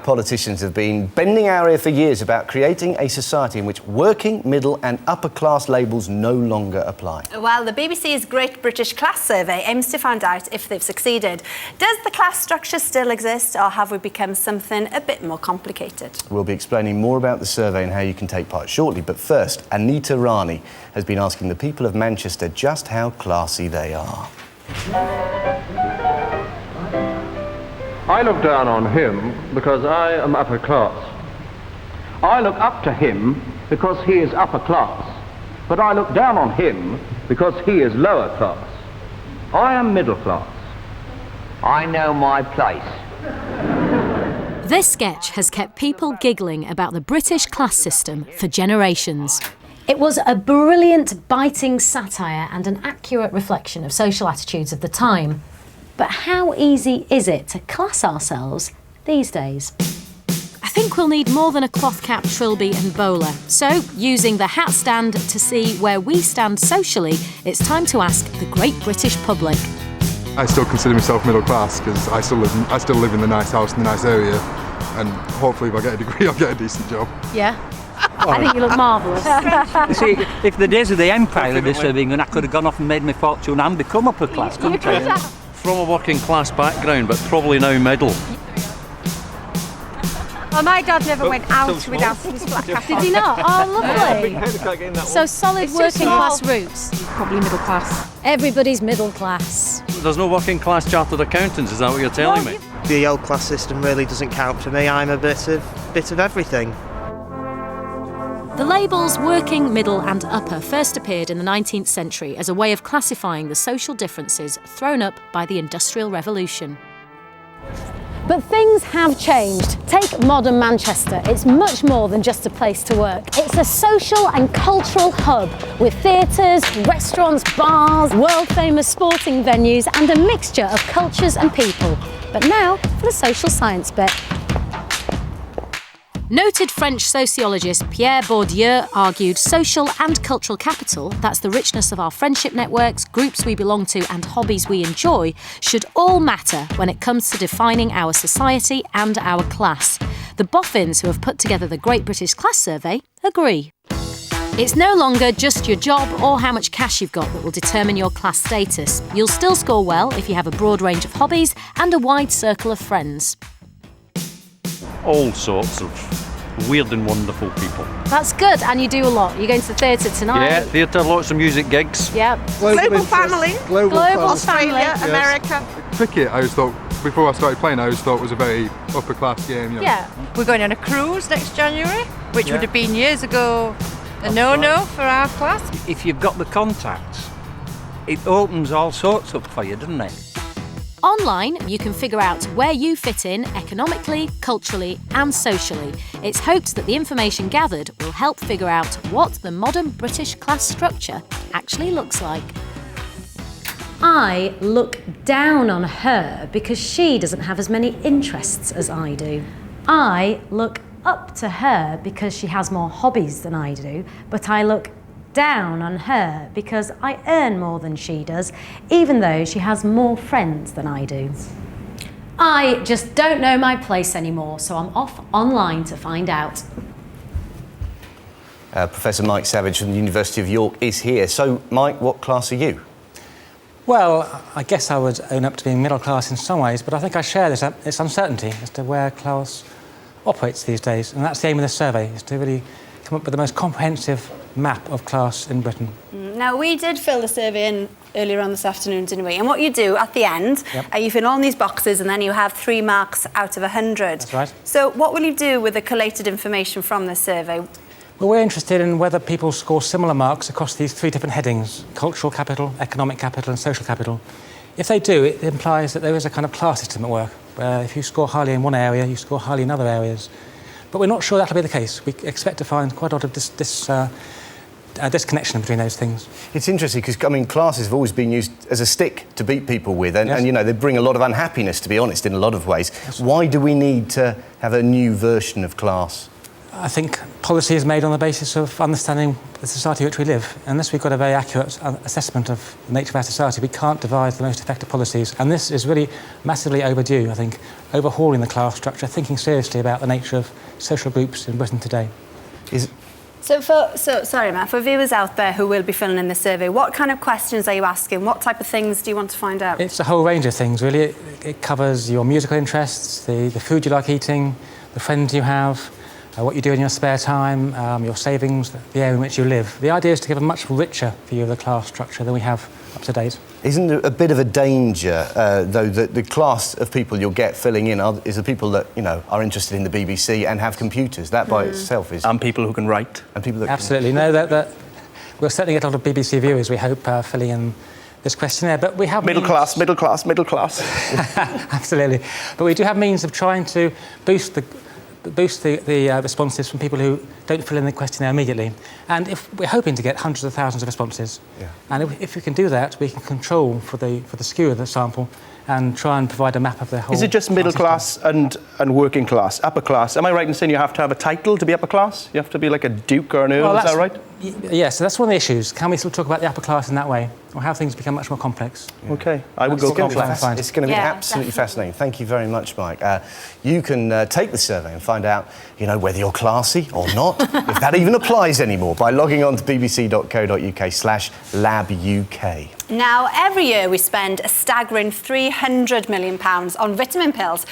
Politicians have been bending our ear for years about creating a society in which working, middle and upper class labels no longer apply. Well, the BBC's Great British Class Survey aims to find out if they've succeeded. Does the class structure still exist, or have we become something a bit more complicated? We'll be explaining more about the survey and how you can take part shortly, but first, Anita Rani has been asking the people of Manchester just how classy they are. I look down on him because I am upper class. I look up to him because he is upper class. But I look down on him because he is lower class. I am middle class. I know my place. This sketch has kept people giggling about the British class system for generations. It was a brilliant, biting satire and an accurate reflection of social attitudes of the time. But how easy is it to class ourselves these days? I think we'll need more than a cloth cap, trilby and bowler. So, using the hat stand to see where we stand socially, it's time to ask the great British public. I still consider myself middle class because I still live in the nice house in the nice area, and hopefully if I get a degree I'll get a decent job. Yeah? I think you look marvellous. You see, if the days of the Empire of the serving, and I could have gone off and made my fortune and become upper class, couldn't I? From a working class background, but probably now middle. Well, my dad never went out without his black cap. Did he not? Oh, lovely. So solid working class roots. Probably middle class. Everybody's middle class. There's no working class chartered accountants, is that what you're telling me? The old class system really doesn't count for me. I'm a bit of everything. The labels working, middle and upper first appeared in the 19th century as a way of classifying the social differences thrown up by the Industrial Revolution. But things have changed. Take modern Manchester. It's much more than just a place to work. It's a social and cultural hub with theatres, restaurants, bars, world-famous sporting venues and a mixture of cultures and people. But now for the social science bit. Noted French sociologist Pierre Bourdieu argued social and cultural capital, that's the richness of our friendship networks, groups we belong to and hobbies we enjoy, should all matter when it comes to defining our society and our class. The boffins who have put together the Great British Class Survey agree. It's no longer just your job or how much cash you've got that will determine your class status. You'll still score well if you have a broad range of hobbies and a wide circle of friends. All sorts of weird and wonderful people. That's good, and you do a lot. You're going to the theatre tonight? Yeah, theatre, lots of music gigs. Yep. Global family. Global Australia, family. America. Cricket, I always thought, before I started playing, I always thought was a very upper class game. You know. Yeah. We're going on a cruise next January, which would have been years ago a no-no for our class. If you've got the contacts, it opens all sorts up for you, doesn't it? Online, you can figure out where you fit in economically, culturally and socially. It's hoped that the information gathered will help figure out what the modern British class structure actually looks like. I look down on her because she doesn't have as many interests as I do. I look up to her because she has more hobbies than I do, but I look down on her because I earn more than she does, even though she has more friends than I do. I just don't know my place anymore, so I'm off online to find out. Professor Mike Savage from the University of York is here. So, Mike, what class are you? Well, I guess I would own up to being middle class in some ways, but I think I share this uncertainty as to where class operates these days, and that's the aim of the survey, is to really come up with the most comprehensive map of class in Britain. Now, we did fill the survey in earlier on this afternoon, didn't we? And what you do at the end, you fill all these boxes and then you have 3 marks out of 100. That's right. So what will you do with the collated information from this survey? Well, we're interested in whether people score similar marks across these 3 different headings: cultural capital, economic capital and social capital. If they do, it implies that there is a kind of class system at work, where if you score highly in one area, you score highly in other areas. But we're not sure that'll be the case. We expect to find quite a lot of disconnection between those things. It's interesting because, I mean, classes have always been used as a stick to beat people with, and you know, they bring a lot of unhappiness, to be honest, in a lot of ways. Yes. Why do we need to have a new version of class? I think policy is made on the basis of understanding the society in which we live. Unless we've got a very accurate assessment of the nature of our society, we can't devise the most effective policies. And this is really massively overdue, I think, overhauling the class structure, thinking seriously about the nature of social groups in Britain today. Sorry, Matt, for viewers out there who will be filling in the survey, what kind of questions are you asking? What type of things do you want to find out? It's a whole range of things, really. It covers your musical interests, the food you like eating, the friends you have, what you do in your spare time, your savings, the area in which you live. The idea is to give a much richer view of the class structure than we have up to date. Isn't there a bit of a danger, though, that the class of people you'll get filling in is the people that, you know, are interested in the BBC and have computers? That by itself is... And people who can write. And people that Absolutely. No, we'll certainly get a lot of BBC viewers, we hope, filling in this questionnaire, but we have... Middle class. Absolutely. But we do have means of trying to boost the responses from people who don't fill in the questionnaire immediately. And if we're hoping to get hundreds of thousands of responses. Yeah. And if we can do that, we can control for the skew of the sample and try and provide a map of the whole... Is it just middle class and working class, upper class? Am I right in saying you have to have a title to be upper class? You have to be like a duke or an earl, is that right? Yes, so that's one of the issues. Can we still talk about the upper class in that way? Or how things become much more complex? Yeah. OK, I would go. It's going to be absolutely fascinating. Thank you very much, Mike. You can take the survey and find out, you know, whether you're classy or not, if that even applies anymore, by logging on to bbc.co.uk/labuk. Now, every year we spend a staggering £300 million on vitamin pills.